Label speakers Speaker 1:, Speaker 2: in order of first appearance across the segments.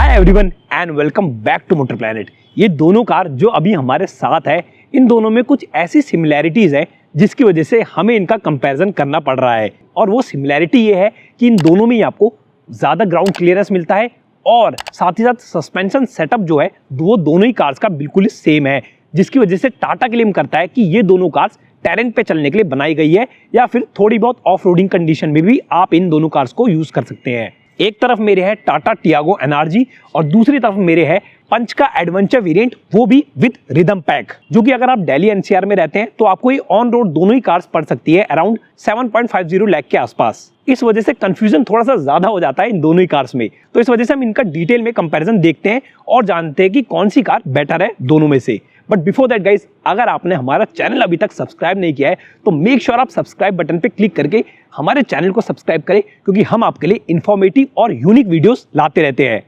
Speaker 1: Hi everyone and welcome back to Motor Planet. ये दोनों car जो अभी हमारे साथ है, इन दोनों में कुछ ऐसी सिमिलैरिटीज है जिसकी वजह से हमें इनका कंपैरिजन करना पड़ रहा है। और वो सिमिलैरिटी ये है कि इन दोनों में ही आपको ज़्यादा ग्राउंड क्लियरेंस मिलता है और साथ ही साथ सस्पेंशन सेटअप जो है वो दोनों ही कार्स का बिल्कुल ही सेम है, जिसकी वजह से टाटा क्लेम करता है कि ये दोनों कार्स टेरेन पे चलने के लिए बनाई गई है या फिर थोड़ी बहुत ऑफ रोडिंग कंडीशन में भी आप इन दोनों कार्स को यूज कर सकते हैं। एक तरफ मेरे है टाटा टियागो एनआरजी और दूसरी तरफ मेरे है पंच का एडवेंचर वेरिएंट, वो भी विद रिदम पैक, जो कि अगर आप दिल्ली एनसीआर में रहते हैं तो आपको ये ऑन रोड दोनों ही कार्स पड़ सकती है अराउंड 7.50 लाख के आसपास। इस वजह से कंफ्यूजन थोड़ा सा ज्यादा हो जाता है इन दोनों ही कार्स में, तो इस वजह से हम इनका डिटेल में कंपैरिजन देखते हैं और जानते हैं कि कौन सी कार बेटर है दोनों में से। बट बिफोर दैट गाइज, अगर आपने हमारा चैनल अभी तक सब्सक्राइब नहीं किया है तो मेक श्योर आप सब्सक्राइब बटन पे क्लिक करके हमारे चैनल को सब्सक्राइब करें, क्योंकि हम आपके लिए इंफॉर्मेटिव और यूनिक वीडियोस लाते रहते हैं।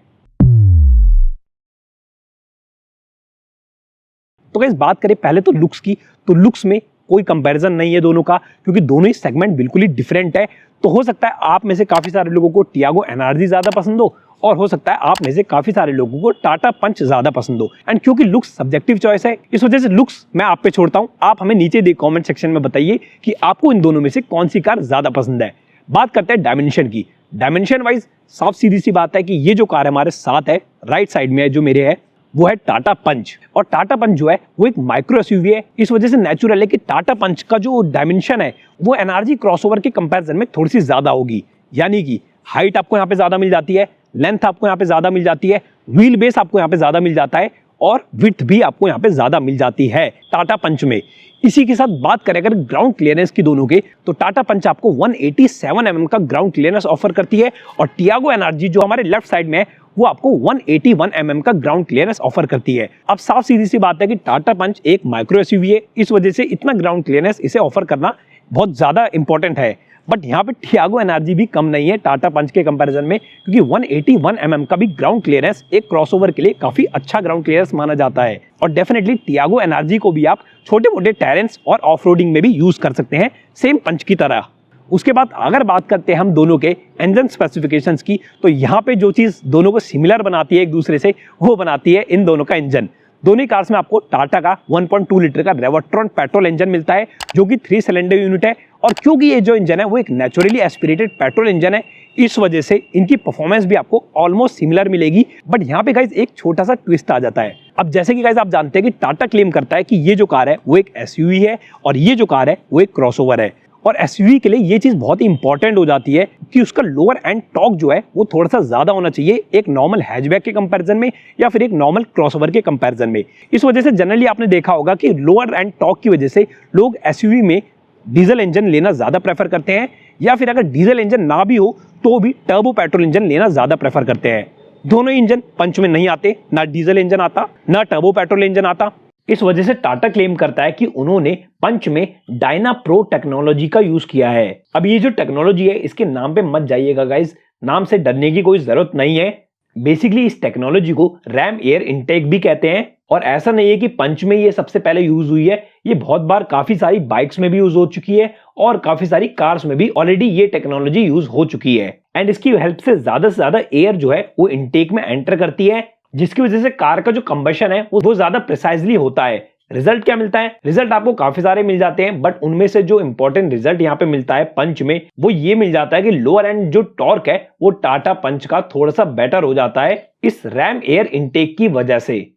Speaker 1: तो गाइस बात करें पहले तो लुक्स की, तो लुक्स में कोई कंपैरिजन नहीं है दोनों का, क्योंकि दोनों ही सेगमेंट बिल्कुल ही डिफरेंट है। तो हो सकता है आप में से काफी सारे लोगों को टियागो एनआरजी ज्यादा पसंद हो और हो सकता है आप में से काफी सारे लोगों को टाटा पंच ज्यादा पसंद हो। एंड क्योंकि लुक्स सब्जेक्टिव चॉइस है, इस वजह से लुक्स मैं आप पे छोड़ता हूं, आप हमें नीचे दे कमेंट सेक्शन में बताइए कि आपको इन दोनों में से कौन सी कार ज्यादा पसंद है। बात करते हैं डायमेंशन की। डायमेंशन वाइज साफ सीधी सी बात है कि ये जो कार हमारे साथ है राइट साइड में है, जो मेरे है वो है टाटा पंच। और टाटा पंच जो है वो एक माइक्रो एसयूवी है, इस वजह से नेचुरल है कि टाटा पंच का जो डायमेंशन है वो एनआरजी क्रॉसओवर के कंपैरिजन में थोड़ी सी ज्यादा होगी। यानी कि हाइट आपको यहाँ पे ज्यादा मिल जाती है, लेंथ आपको यहाँ पे ज्यादा मिल जाती है, व्हील बेस आपको यहाँ पे ज्यादा मिल जाता है और विड्थ भी आपको यहाँ पे ज्यादा मिल जाती है टाटा पंच में। इसी के साथ बात करें अगर ग्राउंड क्लियरेंस की दोनों के, तो टाटा पंच आपको 187 mm का ग्राउंड क्लियरेंस ऑफर करती है और टियागो एनआरजी जो हमारे लेफ्ट साइड में है वो आपको 181 mm का ग्राउंड क्लियरेंस ऑफर करती है। अब साफ सीधी सी बात है कि टाटा पंच एक माइक्रो एसयूवी है, इस वजह से इतना ग्राउंड क्लियरेंस इसे ऑफर करना बहुत ज्यादा इंपॉर्टेंट है। बट यहाँ पे टियागो एनआरजी भी कम नहीं है टाटा पंच के कंपैरिजन में, क्योंकि 181 mm का भी ग्राउंड क्लियरेंस एक क्रॉसओवर के लिए काफी अच्छा ग्राउंड क्लियरेंस माना जाता है। और डेफिनेटली टियागो एनआरजी को भी आप छोटे मोटे टेरेंस और ऑफ रोडिंग में भी यूज कर सकते हैं, सेम पंच की तरह। उसके बाद अगर बात करते हैं हम दोनों के इंजन स्पेसिफिकेशंस की, तो यहाँ पे जो चीज दोनों को सिमिलर बनाती है एक दूसरे से, वो बनाती है इन दोनों का इंजन। दोनों कार्स में आपको टाटा का 1.2 लीटर का रेवोट्रॉन पेट्रोल इंजन मिलता है, जो कि 3 सिलेंडर यूनिट है। और क्योंकि ये जो इंजन है वो एक नेचुरली एस्पिरेटेड पेट्रोल इंजन है, इस वजह से इनकी परफॉर्मेंस भी आपको ऑलमोस्ट सिमिलर मिलेगी। बट यहाँ पे गाइज एक छोटा सा ट्विस्ट आ जाता है। अब जैसे कि गाइज आप जानते हैं कि टाटा क्लेम करता है कि ये जो कार है वो एक एसयूवी है और ये जो कार है वो एक क्रॉसओवर है। और एसयूवी के लिए ये चीज बहुत ही इंपॉर्टेंट हो जाती है कि उसका लोअर एंड टॉर्क जो है वो थोड़ा सा ज्यादा होना चाहिए एक नॉर्मल हैचबैक के कंपैरिजन में या फिर एक नॉर्मल क्रॉसओवर के कंपैरिजन में। इस वजह से जनरली आपने देखा होगा कि लोअर एंड टॉर्क की वजह से लोग एसयूवी में डीजल इंजन लेना ज्यादा प्रेफर करते हैं, या फिर अगर डीजल इंजन ना भी हो तो भी टर्बो पेट्रोल इंजन लेना ज्यादा प्रेफर करते हैं। दोनों इंजन पंच में नहीं आते, ना डीजल इंजन आता ना टर्बो पेट्रोल इंजन आता। इस वजह से टाटा क्लेम करता है कि उन्होंने पंच में डायना प्रो टेक्नोलॉजी का यूज किया है। अब ये जो टेक्नोलॉजी है इसके नाम पे मत जाइएगा गाइज, नाम से डरने की कोई जरूरत नहीं है। बेसिकली इस टेक्नोलॉजी को रैम एयर इनटेक भी कहते हैं। और ऐसा नहीं है कि पंच में ये सबसे पहले यूज हुई है, ये बहुत बार काफी सारी बाइक्स में भी यूज हो चुकी है और काफी सारी कार्स में भी ऑलरेडी ये टेक्नोलॉजी यूज हो चुकी है। एंड इसकी हेल्प से ज्यादा एयर जो है वो इनटेक में एंटर करती है, जिसकी वजह से कार का जो कंबशन है वो ज्यादा प्रिसाइजली होता है। रिजल्ट क्या मिलता है? रिजल्ट आपको काफी सारे मिल जाते हैं, बट उनमें से जो इंपॉर्टेंट रिजल्ट यहाँ पे मिलता है पंच में वो ये मिल जाता है कि लोअर एंड जो टॉर्क है वो टाटा पंच का थोड़ा सा बेटर हो जाता है इस रैम एयर इनटेक की वजह से।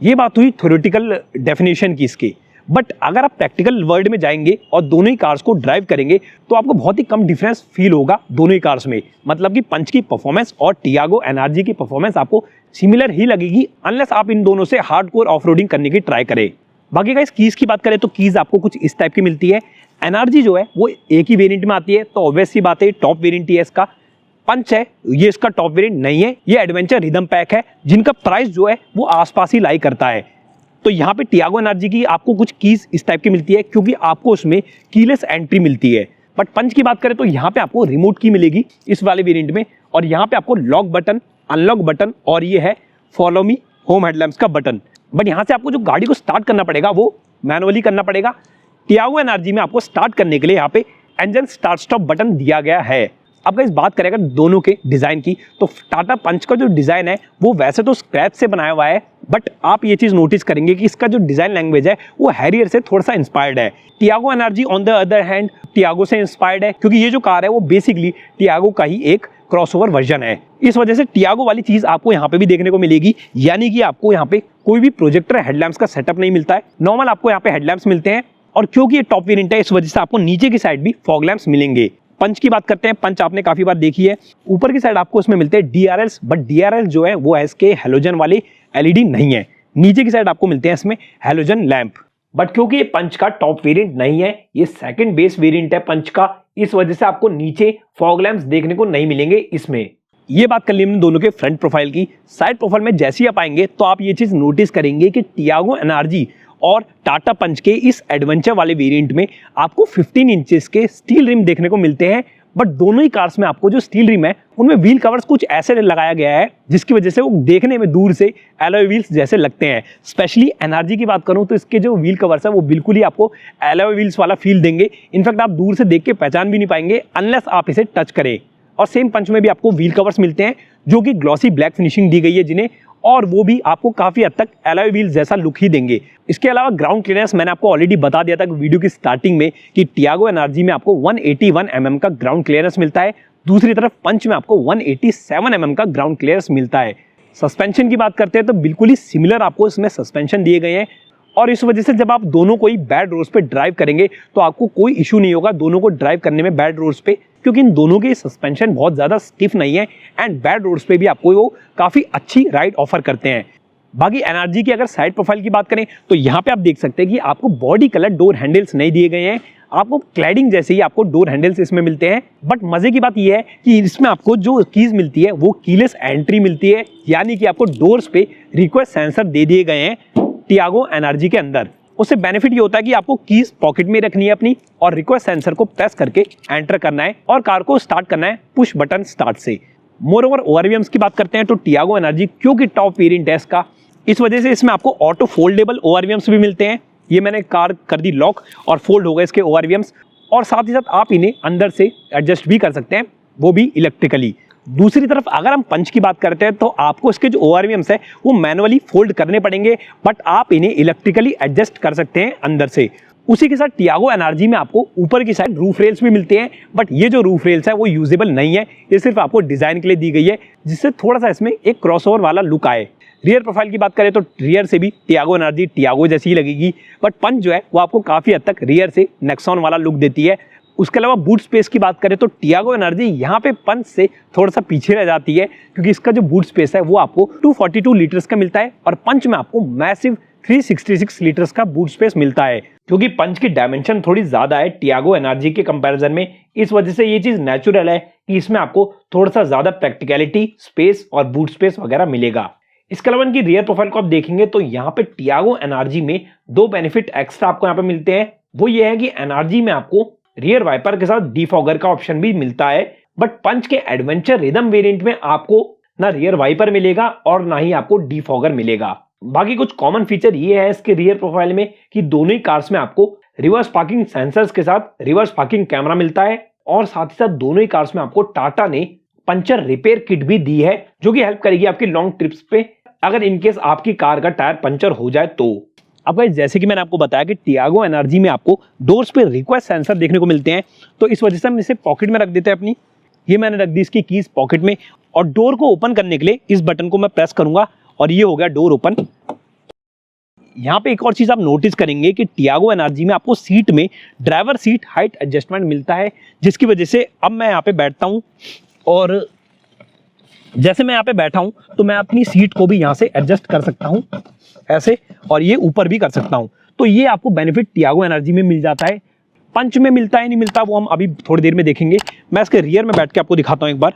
Speaker 1: ये बात हुई थ्योरेटिकल डेफिनेशन की इसकी। बट अगर आप प्रैक्टिकल वर्ल्ड में जाएंगे और दोनों ही कार्स को ड्राइव करेंगे तो आपको बहुत ही कम डिफरेंस फील होगा दोनों ही कार्स में। मतलब कि पंच की परफॉर्मेंस और टियागो एनआरजी की परफॉर्मेंस आपको सिमिलर ही लगेगी, अनलेस आप इन दोनों से हार्डकोर ऑफरोडिंग करने की ट्राई करें। बाकी गाइस कीज की बात करें तो कीज आपको कुछ इस टाइप की मिलती है। एनआरजी जो है वो एक ही वेरिएंट में आती है, तो ऑब्वियस सी बात है टॉप वेरिएंट ही है इसका। पंच है ये इसका टॉप वेरिएंट नहीं है, ये एडवेंचर रिदम पैक है, जिनका प्राइस जो है वो आसपास ही लाई करता है। तो यहाँ पे टियागो एनआरजी की आपको कुछ कीज इस टाइप की मिलती है, क्योंकि आपको उसमें कीलेस एंट्री मिलती है। बट पंच की बात करें तो यहाँ पे आपको रिमोट की मिलेगी इस वाले वेरिएंट में, और यहाँ पे आपको लॉक बटन, अनलॉक बटन और ये है फॉलो मी होम हेडलैम्प्स का बटन। बट यहाँ से आपको जो गाड़ी को स्टार्ट करना पड़ेगा वो मैनुअली करना पड़ेगा। टियागो एनआरजी में आपको स्टार्ट करने के लिए यहाँ पे इंजन स्टार्ट स्टॉप बटन दिया गया है। अब गाइस बात करें अगर दोनों के डिजाइन की, तो टाटा पंच का जो डिजाइन है वो वैसे तो स्क्रैच से बनाया हुआ है, बट आप ये चीज नोटिस करेंगे कि इसका जो डिजाइन लैंग्वेज है वो हैरियर से थोड़ा सा इंस्पायर्ड है। Tiago energy on the other hand Tiago से इंस्पायर्ड है, क्योंकि ये जो कार है वो बेसिकली टियागो का ही एक क्रॉसओवर वर्जन है। इस वजह से टियागो वाली चीज आपको यहाँ पे भी देखने को मिलेगी, यानी कि आपको यहाँ पे कोई भी प्रोजेक्टर हेडलैम्प्स का सेटअप नहीं मिलता है, नॉर्मल आपको यहाँ पे हेडलैम्प्स मिलते हैं। और क्योंकि ये टॉप वेरिएंट है इस वजह से आपको नीचे की साइड भी फॉग लैंप्स मिलेंगे। पंच की बात करते हैं, पंच आपने काफी बार देखी है, ऊपर की साइड आपको इसमें मिलते हैं डीआरएल्स, बट डीआरएल जो है वो इसके हेलोजन वाले एलईडी नहीं है। नीचे की साइड आपको मिलते हैं इसमें हेलोजन लैंप, बट क्योंकि ये पंच का टॉप वेरिएंट नहीं है, ये सेकंड बेस वेरिएंट है पंच का, इस वजह से आपको नीचे फॉग लैंप्स देखने को नहीं मिलेंगे इसमें। ये बात कर ली हमने दोनों के फ्रंट प्रोफाइल की। साइड प्रोफाइल में जैसे ही आप आएंगे तो आप ये चीज नोटिस करेंगे कि टियागो एनर्जी और टाटा पंच के इस एडवेंचर वाले वेरिएंट में आपको 15 इंचेस के स्टील रिम देखने को मिलते हैं, बट दोनों ही कार्स में आपको जो स्टील रिम है उनमें व्हील कवर्स कुछ ऐसे लगाया गया है जिसकी वजह से वो देखने में दूर से एलॉय व्हील्स जैसे लगते हैं। स्पेशली एनर्जी की बात करूं तो इसके जो व्हील कवर्स है वो बिल्कुल ही आपको एलॉय व्हील्स वाला फील देंगे। इनफैक्ट आप दूर से देख के पहचान भी नहीं पाएंगे अनलेस आप इसे टच करें। और सेम पंच में भी आपको व्हील कवर्स मिलते हैं जो कि ग्लॉसी ब्लैक फिनिशिंग दी गई है जिन्हें, और वो भी आपको काफी हद तक एलॉय व्हील जैसा लुक ही देंगे। इसके अलावा ग्राउंड क्लियरेंस मैंने आपको ऑलरेडी बता दिया था वीडियो की स्टार्टिंग में कि टियागो एनर्जी में आपको 181 mm का ग्राउंड क्लियरेंस मिलता है, दूसरी तरफ पंच में आपको 187 mm का ग्राउंड क्लियरेंस मिलता है। सस्पेंशन की बात करते हैं तो बिल्कुल ही सिमिलर आपको इसमें सस्पेंशन दिए गए हैं, और इस वजह से जब आप दोनों को ही बैड रोड्स पे ड्राइव करेंगे तो आपको कोई इशू नहीं होगा दोनों को ड्राइव करने में बैड रोड्स पे, क्योंकि इन दोनों के सस्पेंशन बहुत ज्यादा स्टिफ नहीं है एंड बैड रोड्स पे भी आपको वो काफी अच्छी राइड ऑफर करते हैं। बाकी एनर्जी की अगर साइड प्रोफाइल की बात करें तो यहाँ पे आप देख सकते हैं कि आपको बॉडी कलर डोर हैंडल्स नहीं दिए गए हैं, आपको क्लैडिंग जैसे ही आपको डोर हैंडल्स इसमें मिलते हैं। बट मजे की बात यह है कि इसमें आपको जो कीज मिलती है वो कीलेस एंट्री मिलती है, यानी कि आपको डोर्स पे रिक्वेस्ट सेंसर दे दिए गए हैं टियागो एनर्जी के अंदर। उससे बेनिफिट ये होता है कि आपको कीज पॉकेट में रखनी है अपनी और रिक्वेस्ट सेंसर को प्रेस करके एंटर करना है और कार को स्टार्ट करना है पुश बटन स्टार्ट से। मोर ओवर ओआरवीएम्स की बात करते हैं तो टियागो एनर्जी क्योंकि टॉप वेरिएंट है इसका, इस वजह से इसमें आपको ऑटो फोल्डेबल ओआरवीएम्स भी मिलते हैं। ये मैंने कार कर दी लॉक और फोल्ड हो गए इसके ओआरवीएम्स, और साथ ही साथ आप इन्हें अंदर से एडजस्ट भी कर सकते हैं, वो भी इलेक्ट्रिकली। दूसरी तरफ अगर हम पंच की बात करते हैं तो आपको इसके जो ओआरवीएम्स है वो मैनुअली फोल्ड करने पड़ेंगे, बट आप इन्हें इलेक्ट्रिकली एडजस्ट कर सकते हैं अंदर से। उसी के साथ टियागो एनर्जी में आपको ऊपर की साइड रूफ रेल्स भी मिलते हैं, बट ये जो रूफ रेल्स है वो यूजेबल नहीं है, ये सिर्फ आपको डिजाइन के लिए दी गई है जिससे थोड़ा सा इसमें एक क्रॉसओवर वाला लुक आए। रियर प्रोफाइल की बात करें तो रियर से भी टियागो एनर्जी टियागो जैसी ही लगेगी, बट पंच जो है वो आपको काफी हद तक रियर से नेक्सॉन वाला लुक देती है। उसके अलावा बूट स्पेस की बात करें तो टियागो एनर्जी यहाँ पे पंच से थोड़ा सा पीछे रह जाती है, क्योंकि इसका जो बूट स्पेस है वो आपको 242 लीटर्स का मिलता है और पंच में आपको मैसिव 366 लीटर्स का बूट स्पेस मिलता है। क्योंकि पंच की डायमेंशन थोड़ी ज्यादा है टियागो एनर्जी के कंपैरिजन में, इस वजह से ये चीज नेचुरल है कि इसमें आपको थोड़ा सा ज्यादा प्रैक्टिकलिटी, स्पेस और बूट स्पेस वगैरह मिलेगा। इसके अलावा इनकी रियर प्रोफाइल को आप देखेंगे तो यहाँ पे टियागो एनर्जी में दो बेनिफिट एक्स्ट्रा आपको यहाँ पे मिलते हैं। वो ये है कि एनर्जी में आपको रियर वाइपर के साथ डिफॉगर का ऑप्शन भी मिलता है, बट पंच के एडवेंचर रिदम वेरिएंट में आपको ना रियर वाइपर मिलेगा और ना ही आपको डिफॉगर मिलेगा। बाकी कुछ कॉमन फीचर ये है इसके रियर प्रोफाइल में कि दोनों ही कार्स में आपको रिवर्स पार्किंग सेंसर्स के साथ रिवर्स पार्किंग कैमरा मिलता है, और साथ ही साथ दोनों ही कार्स में आपको टाटा ने पंचर रिपेयर किट भी दी है जो कि हेल्प करेगी आपकी लॉन्ग ट्रिप्स पे अगर इनकेस आपकी कार का टायर पंचर हो जाए तो। अब गाइस जैसे कि मैंने आपको बताया कि टियागो एनर्जी में आपको डोर्स पे रिक्वेस्ट सेंसर देखने को मिलते हैं, तो इस वजह से हम इसे पॉकेट में रख देते हैं अपनी। ये मैंने रख दी इसकी कीज पॉकेट में, और डोर को ओपन करने के लिए इस बटन को मैं प्रेस करूंगा और ये हो गया डोर ओपन। यहाँ पे एक और चीज आप नोटिस करेंगे कि टियागो एनर्जी में आपको सीट में ड्राइवर सीट हाइट एडजस्टमेंट मिलता है, जिसकी वजह से अब मैं यहाँ पे बैठता हूँ और जैसे मैं यहाँ पे बैठा हूं तो मैं अपनी सीट को भी यहाँ से एडजस्ट कर सकता हूं ऐसे, और ये ऊपर भी कर सकता हूं। तो ये आपको बेनिफिट टियागो एनर्जी में मिल जाता है। पंच में मिलता है नहीं मिलता वो हम अभी थोड़ी देर में देखेंगे। मैं इसके रियर में बैठ के आपको दिखाता हूं एक बार।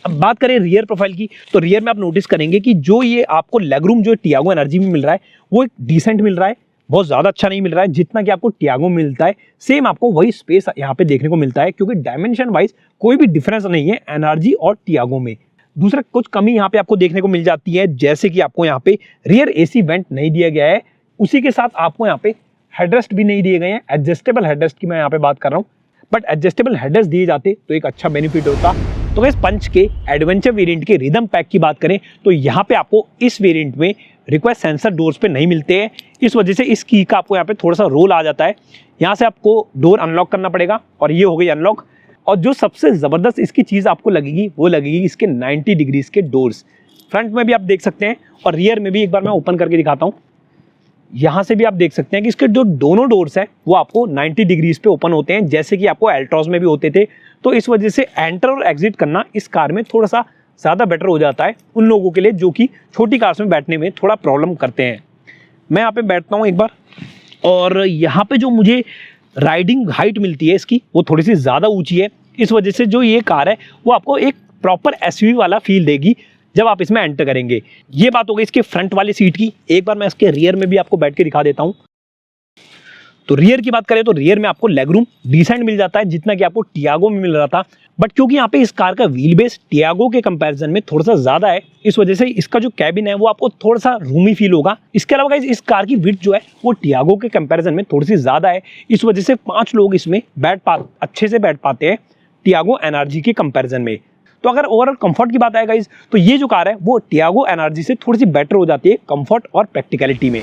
Speaker 1: अब बात करें रियर प्रोफाइल की तो रियर में आप नोटिस करेंगे कि जो ये आपको लेग रूम जो टियागो एनर्जी में मिल रहा है वो एक डिसेंट मिल रहा है, बहुत ज्यादा अच्छा नहीं मिल रहा है जितना कि आपको टियागो में मिलता है। सेम आपको वही स्पेस यहाँ पे देखने को मिलता है, क्योंकि डायमेंशन वाइज कोई भी डिफरेंस नहीं है एनर्जी और टियागो में। दूसरा कुछ कमी यहाँ पे आपको देखने को मिल जाती है, जैसे कि आपको यहाँ पे रियर एसी वेंट नहीं दिया गया है, उसी के साथ आपको यहाँ पे हेडरेस्ट भी नहीं दिए गए हैं। एडजस्टेबल हेडरेस्ट की मैं यहाँ पे बात कर रहा हूँ। बट एडजस्टेबल हेडर्स दिए जाते तो एक अच्छा बेनिफिट होता। तो गाइस पंच के एडवेंचर वेरिएंट के रिदम पैक की बात करें तो यहाँ पे आपको इस वेरिएंट में रिक्वेस्ट सेंसर डोर्स पे नहीं मिलते हैं, इस वजह से इस की का आपको यहाँ पे थोड़ा सा रोल आ जाता है। यहाँ से आपको डोर अनलॉक करना पड़ेगा और ये हो गई अनलॉक। और जो सबसे ज़बरदस्त इसकी चीज़ आपको लगेगी वो लगेगी इसके 90 डिग्रीज के डोर्स। फ्रंट में भी आप देख सकते हैं और रियर में भी एक बार मैं ओपन करके दिखाता हूँ। यहाँ से भी आप देख सकते हैं कि इसके जो दोनों डोर्स हैं वो आपको 90 डिग्रीज पे ओपन होते हैं, जैसे कि आपको एल्ट्रॉस में भी होते थे। तो इस वजह से एंटर और एग्जिट करना इस कार में थोड़ा सा ज़्यादा बेटर हो जाता है उन लोगों के लिए जो कि छोटी कार्स में बैठने में थोड़ा प्रॉब्लम करते हैं। मैं यहाँ पे बैठता हूँ एक बार, और यहाँ पे जो मुझे राइडिंग हाइट मिलती है इसकी वो थोड़ी सी ज़्यादा ऊंची है। इस वजह से जो ये कार है वो आपको एक प्रॉपर एसयूवी वाला फील देगी जब आप इसमें एंटर करेंगे। ये बात हो गई इसके फ्रंट वाली सीट की। एक बार मैं इसके रियर में भी आपको बैठ के दिखा देता हूँ। तो रियर की बात करें तो रियर में आपको लेग रूम डिसेंट मिल जाता है, जितना कि आपको टियागो में मिल रहा था। बट क्योंकि यहाँ पे इस कार का व्हील बेस टियागो के कंपैरिजन में थोड़ा सा ज़्यादा है, इस वजह से इसका जो कैबिन है वो आपको थोड़ा सा रूमी फील होगा। इसके अलावा गाइस इस कार की विड्थ जो है वो टियागो के कंपैरिजन में थोड़ी सी ज़्यादा है, इस वजह से 5 लोग इसमें अच्छे से बैठ पाते हैं टियागो एनआरजी के कंपैरिजन में। तो अगर ओवरऑल कंफर्ट की बात आए गाइस तो ये जो कार है वो टियागो एनआरजी से थोड़ी सी बेटर हो जाती है कंफर्ट और प्रैक्टिकलिटी में।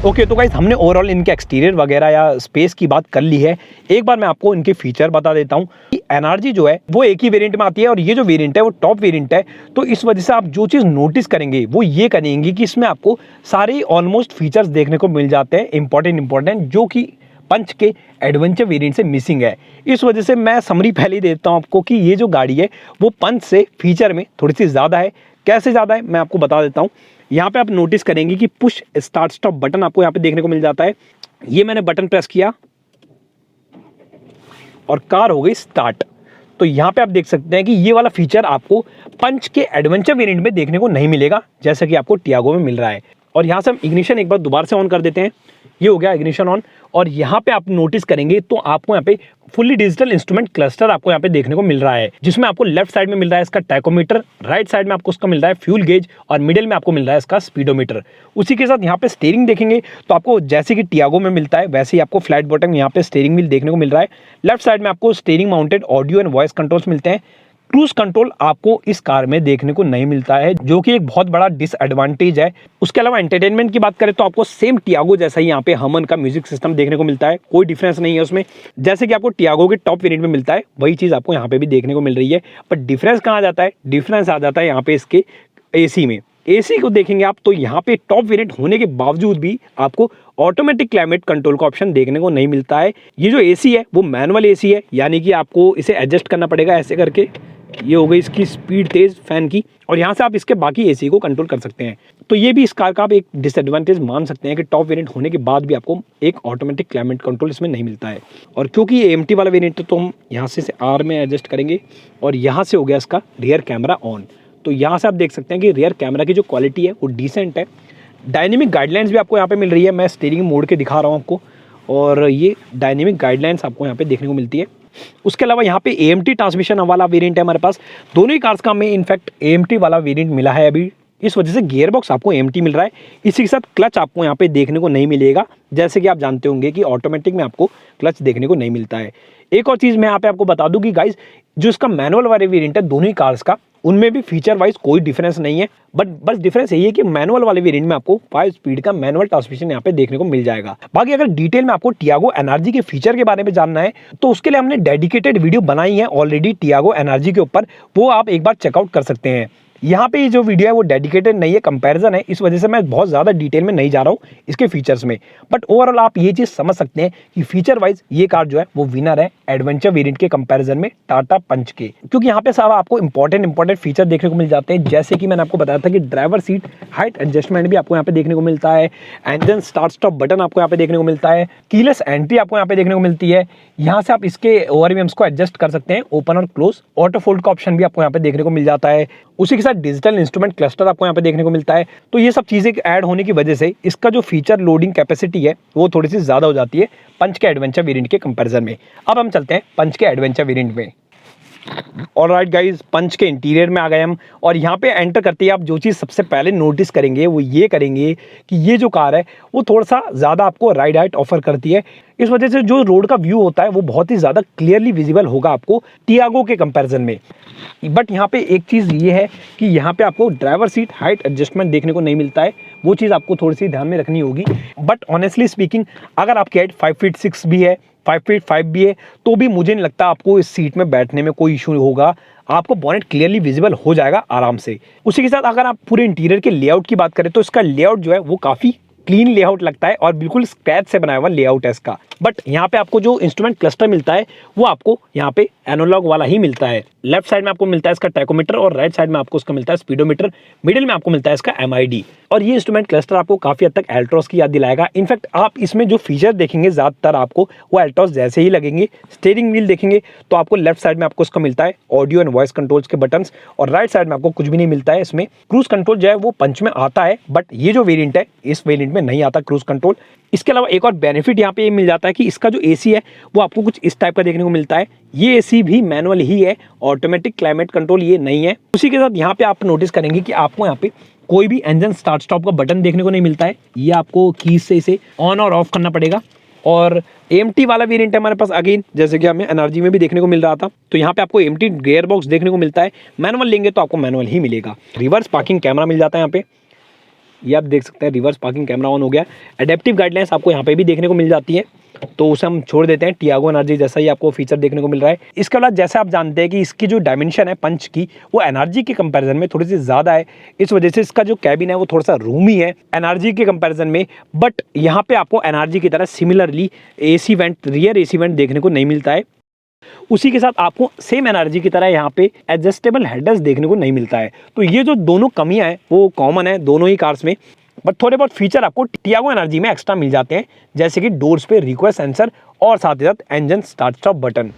Speaker 1: ओके, तो गाइस हमने ओवरऑल इनके एक्सटीरियर वगैरह या स्पेस की बात कर ली है। एक बार मैं आपको इनके फीचर बता देता हूँ कि एनआरजी जो है वो एक ही वेरिएंट में आती है और ये जो वेरिएंट है वो टॉप वेरिएंट है। तो इस वजह से आप जो चीज़ नोटिस करेंगे वो ये करेंगे कि इसमें आपको सारे ऑलमोस्ट फीचर्स देखने को मिल जाते हैं इंपॉर्टेंट, जो कि पंच के एडवेंचर वेरिएंट से मिसिंग है। इस वजह से मैं समरी पहले ही देता हूँ आपको कि ये जो गाड़ी है वो पंच से फीचर में थोड़ी सी ज़्यादा है। कैसे ज़्यादा है मैं आपको बता देता हूँ। यहाँ पे आप नोटिस करेंगे कि पुश स्टार्ट स्टॉप बटन आपको यहाँ पे देखने को मिल जाता है। ये मैंने बटन प्रेस किया और कार हो गई स्टार्ट। तो यहाँ पे आप देख सकते हैं कि ये वाला फीचर आपको पंच के एडवेंचर वेरिएंट में देखने को नहीं मिलेगा, जैसा कि आपको टियागो में मिल रहा है। और यहाँ से हम इग्निशन एक बार दोबारा से ऑन कर देते हैं। ये हो गया इग्निशन ऑन। और यहाँ पे आप नोटिस करेंगे तो आपको यहाँ पे फुल्ली डिजिटल इंस्ट्रूमेंट क्लस्टर आपको यहाँ पे देखने को मिल रहा है, जिसमें आपको लेफ्ट साइड में मिल रहा है इसका टैकोमीटर, राइट साइड में आपको उसका मिल रहा है फ्यूल गेज और मिडिल में आपको मिल रहा है इसका स्पीडोमीटर। उसी के साथ यहाँ पे स्टीयरिंग देखेंगे तो आपको जैसे कि टियागो में मिलता है वैसे ही आपको फ्लैट बॉटम यहाँ पे स्टीयरिंग व्हील देखने को मिल रहा है। लेफ्ट साइड में आपको steering mounted audio and voice controls मिलते हैं। क्रूज कंट्रोल आपको इस कार में देखने को नहीं मिलता है, जो कि एक बहुत बड़ा डिसएडवांटेज है। उसके अलावा एंटरटेनमेंट की बात करें तो आपको सेम टियागो जैसा ही यहाँ पे हमन का म्यूजिक सिस्टम देखने को मिलता है, कोई डिफरेंस नहीं है उसमें। जैसे कि आपको टियागो के टॉप वेरिएंट में मिलता है वही चीज़ आपको यहाँ पे भी देखने को मिल रही है। बट डिफरेंस कहाँ जाता है? डिफरेंस आ जाता है यहाँ पे इसके एसी में। एसी को देखेंगे आप तो यहाँ पे टॉप वेरिएंट होने के बावजूद भी आपको ऑटोमेटिक क्लाइमेट कंट्रोल का ऑप्शन देखने को नहीं मिलता है। ये जो एसी है वो मैनुअल एसी है, यानी कि आपको इसे एडजस्ट करना पड़ेगा ऐसे करके। ये हो गई इसकी स्पीड तेज फैन की, और यहाँ से आप इसके बाकी एसी को कंट्रोल कर सकते हैं। तो ये भी इस कार का आप एक डिसएडवांटेज मान सकते हैं कि टॉप वेरिएंट होने के बाद भी आपको एक ऑटोमेटिक क्लाइमेट कंट्रोल इसमें नहीं मिलता है। और क्योंकि ये एमटी वाला वेरिएंट है तो हम यहाँ से आर में एडजस्ट करेंगे और यहाँ से हो गया इसका रियर कैमरा ऑन। तो यहाँ से आप देख सकते हैं कि रियर कैमरा की जो क्वालिटी है वो डिसेंट है। डायनेमिक गाइडलाइंस भी आपको यहाँ पे मिल रही है। मैं स्टीयरिंग मोड के दिखा रहा हूँ आपको, और ये डायनेमिक गाइडलाइंस आपको यहाँ पे देखने को मिलती है। उसके अलावा यहाँ पे AMT ट्रांसमिशन वाला वेरिएंट है हमारे पास। दोनों ही कार्स का हमें इनफैक्ट AMT वाला वेरिएंट मिला है अभी, इस वजह से गियर बॉक्स आपको AMT मिल रहा है। इसी के साथ क्लच आपको यहाँ पे देखने को नहीं मिलेगा, जैसे कि आप जानते होंगे कि ऑटोमेटिक में आपको क्लच देखने को नहीं मिलता है। एक और चीज़ मैं यहाँ पे आपको बता दूँ कि गाइज जो इसका मैनुअल वाले वेरिएंट है दोनों ही कार्स का, उनमें भी फीचर वाइज कोई डिफरेंस नहीं है। बट बस डिफरेंस यही है कि मैनुअल वाले वेरिएंट में आपको 5 स्पीड का मैनुअल ट्रांसमिशन यहाँ पे देखने को मिल जाएगा। बाकी अगर डिटेल में आपको टियागो एनआरजी के फीचर के बारे में जानना है तो उसके लिए हमने डेडिकेटेड वीडियो बनाई है ऑलरेडी टियागो एनआरजी के ऊपर, वो आप एक बार चेकआउट कर सकते हैं। यहाँ पे जो वीडियो है वो डेडिकेटेड नहीं है, कंपैरिजन है, इस वजह से मैं बहुत ज़्यादा डिटेल में नहीं जा रहा हूँ इसके फीचर्स में। बट ओवरऑल आप ये चीज़ समझ सकते हैं कि फीचर वाइज ये कार जो है वो विनर है एडवेंचर वेरिएंट के कंपैरिजन में टाटा पंच के, क्योंकि यहाँ पे सारा आपको इंपॉर्टेंट फीचर देखने को मिल जाते हैं। जैसे कि मैंने आपको बताया था कि ड्राइवर सीट हाइट एडजस्टमेंट भी आपको यहाँ पे देखने को मिलता है, इंजन स्टार्ट स्टॉप बटन आपको यहाँ पे देखने को मिलता है, कीलेस एंट्री आपको यहाँ पे देखने को मिलती है। यहाँ से आप इसके ओवरव्हीम्स को एडजस्ट कर सकते हैं, ओपन और क्लोज, ऑटो फोल्ड का ऑप्शन भी आपको यहाँ पे देखने को मिल जाता है। उसी के साथ डिजिटल इंस्ट्रूमेंट क्लस्टर आपको यहाँ पे देखने को मिलता है। तो ये सब चीज़ें ऐड होने की वजह से इसका जो फीचर लोडिंग कैपेसिटी है वो थोड़ी सी ज़्यादा हो जाती है पंच के एडवेंचर वेरिएंट के कंपैरिजन में। अब हम चलते हैं पंच के एडवेंचर वेरिएंट में। ऑलराइट गाइस, पंच के इंटीरियर में आ गए हम और यहाँ पे एंटर करते ही आप जो चीज़ सबसे पहले नोटिस करेंगे वो ये करेंगे कि ये जो कार है वो थोड़ा सा ज़्यादा आपको राइड हाइट ऑफर करती है। इस वजह से जो रोड का व्यू होता है वो बहुत ही ज़्यादा क्लियरली विजिबल होगा आपको टियागो के कंपैरिजन में। बट यहाँ पे एक चीज़ ये है कि यहाँ पे आपको ड्राइवर सीट हाइट एडजस्टमेंट देखने को नहीं मिलता है, वो चीज़ आपको थोड़ी सी ध्यान में रखनी होगी। बट ऑनेस्टली स्पीकिंग, अगर आपकी हाइट 5 फीट 6 भी है, 5 फीट 5 भी है, तो भी मुझे नहीं लगता आपको इस सीट में बैठने में कोई इशू होगा। आपको बॉनेट क्लियरली विजिबल हो जाएगा आराम से। उसी के साथ अगर आप पूरे इंटीरियर के लेआउट की बात करें तो इसका लेआउट जो है वो काफ़ी क्लीन लेआउट लगता है और बिल्कुल स्क्रैच से बनाया हुआ लेआउट है इसका। बट यहाँ पे आपको जो इंस्ट्रूमेंट क्लस्टर मिलता है वो आपको यहाँ पे एनालॉग वाला ही मिलता है। लेफ्ट साइड में आपको मिलता है इसका टैकोमीटर और राइट साइड में आपको इसका मिलता है स्पीडोमीटर। मिडिल में आपको मिलता है इसका MID। और ये इंस्ट्रूमेंट क्लस्टर आपको काफी हद तक एल्ट्रॉस की याद दिलाएगा। इनफैक्ट आप इसमें जो फीचर देखेंगे ज्यादातर आपको वो एल्ट्रॉस जैसे ही लगेंगे। स्टीयरिंग व्हील देखेंगे तो आपको लेफ्ट साइड में आपको इसका मिलता है ऑडियो एंड वॉइस कंट्रोल्स के बटन्स और राइट साइड में आपको कुछ भी नहीं मिलता है। इसमें क्रूज कंट्रोल जो है वो पंच में आता है, बट ये जो वेरिएंट है इस वेरिएंट में नहीं आता क्रूज कंट्रोल। इसके अलावा एक और बेनिफिट यहाँ पे ये मिल जाता है कि इसका जो AC है वो आपको कुछ इस टाइप का देखने को मिलता है। ये AC भी मैनुअल ही है, ऑटोमेटिक क्लाइमेट कंट्रोल ये नहीं है। उसी के साथ यहाँ पे आप नोटिस करेंगे कि आपको यहाँ पे कोई भी इंजन स्टार्ट स्टॉप का बटन देखने को नहीं मिलता है। ये आपको कीज से इसे ऑन और ऑफ करना पड़ेगा। और AMT वाला वेरिएंट है हमारे पास अगेन, जैसे कि हमें NRG में भी देखने को मिल रहा था। तो यहाँ पे आपको AMT गियर बॉक्स देखने को मिलता है। मैनुअल लेंगे तो आपको मैनुअल ही मिलेगा। रिवर्स पार्किंग कैमरा मिल जाता है यहाँ पे, ये आप देख सकते हैं रिवर्स पार्किंग कैमरा ऑन हो गया। एडेप्टिव गाइडलाइंस आपको यहाँ पे भी देखने को मिल जाती है, तो उसे हम छोड़ देते हैं। टियागो NRG जैसा ही आपको फीचर देखने को मिल रहा है। इसके बाद जैसे आप जानते हैं कि इसकी जो डायमेंशन है पंच की वो NRG के कंपैरिजन में थोड़ी सी ज़्यादा है। इस वजह से इसका जो कैबिन है वो थोड़ा सा रूमी है NRG के कंपैरिजन में। बट यहाँ पे आपको NRG की तरह similarly AC went, rear AC went देखने को नहीं मिलता है। उसी के साथ आपको सेम NRG की तरह यहाँ पे एडजस्टेबल हेडरेस्ट देखने को नहीं मिलता है। तो ये जो दोनों कमियां हैं वो कॉमन है दोनों ही कार्स में, बट थोड़े बहुत फीचर आपको टियागो NRG में एक्स्ट्रा मिल जाते हैं, जैसे कि डोर्स पे रिक्वेस्ट सेंसर और साथ ही साथ इंजन स्टार्ट स्टॉप बटन।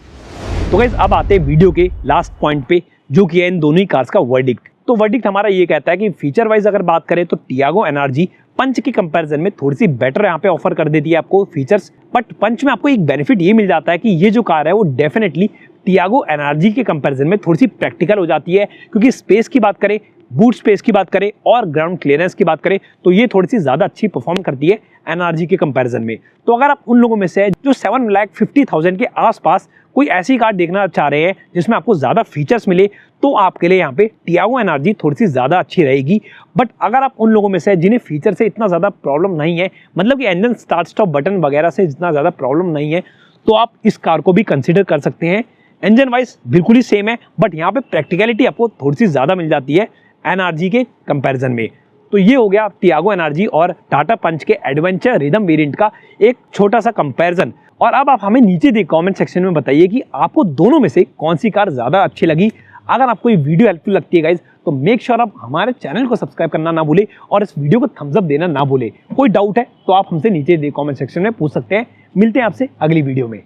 Speaker 1: तो गाइस अब आते हैं वीडियो के लास्ट पॉइंट पे, जो कि है इन दोनों ही कार्स का वर्डिक्ट। तो वर्डिक्ट हमारा ये कहता है कि फीचर वाइज अगर बात करें तो टियागो NRG पंच के कंपैरिजन में थोड़ी सी बेटर यहाँ पे ऑफर कर देती है आपको फीचर्स। बट पंच में आपको एक बेनिफिट ये मिल जाता है कि ये जो कार है वो डेफिनेटली टियागो NRG के कंपैरिजन में थोड़ी सी प्रैक्टिकल हो जाती है, क्योंकि स्पेस की बात करें, बूट स्पेस की बात करें और ग्राउंड क्लियरेंस की बात करें तो ये थोड़ी सी ज़्यादा अच्छी परफॉर्म करती है NRG के कंपैरिजन में। तो अगर आप उन लोगों में से जो 7,50,000 के आसपास कोई ऐसी कार देखना चाह रहे हैं जिसमें आपको ज़्यादा फीचर्स मिले, तो आपके लिए यहाँ पे टियागो NRG थोड़ी सी ज़्यादा अच्छी रहेगी। बट अगर आप उन लोगों में से जिन्हें फीचर से इतना ज़्यादा प्रॉब्लम नहीं है, मतलब कि इंजन स्टार्ट स्टॉप बटन वगैरह से जितना ज़्यादा प्रॉब्लम नहीं है, तो आप इस कार को भी कंसिडर कर सकते हैं। इंजन वाइज बिल्कुल ही सेम है, बट यहाँ पे प्रैक्टिकलिटी आपको थोड़ी सी ज़्यादा मिल जाती है NRG के कंपैरिजन में। तो ये हो गया टियागो NRG और टाटा पंच के एडवेंचर रिदम वेरिएंट का एक छोटा सा कंपैरिजन। और अब आप हमें नीचे दे कमेंट सेक्शन में बताइए कि आपको दोनों में से कौन सी कार ज़्यादा अच्छी लगी। अगर आपको ये वीडियो हेल्पफुल लगती है गाइज तो मेक श्योर आप हमारे चैनल को सब्सक्राइब करना ना भूले और इस वीडियो को थम्स अप देना ना भूले। कोई डाउट है तो आप हमसे नीचे दे कमेंट सेक्शन में पूछ सकते हैं। मिलते हैं आपसे अगली वीडियो में।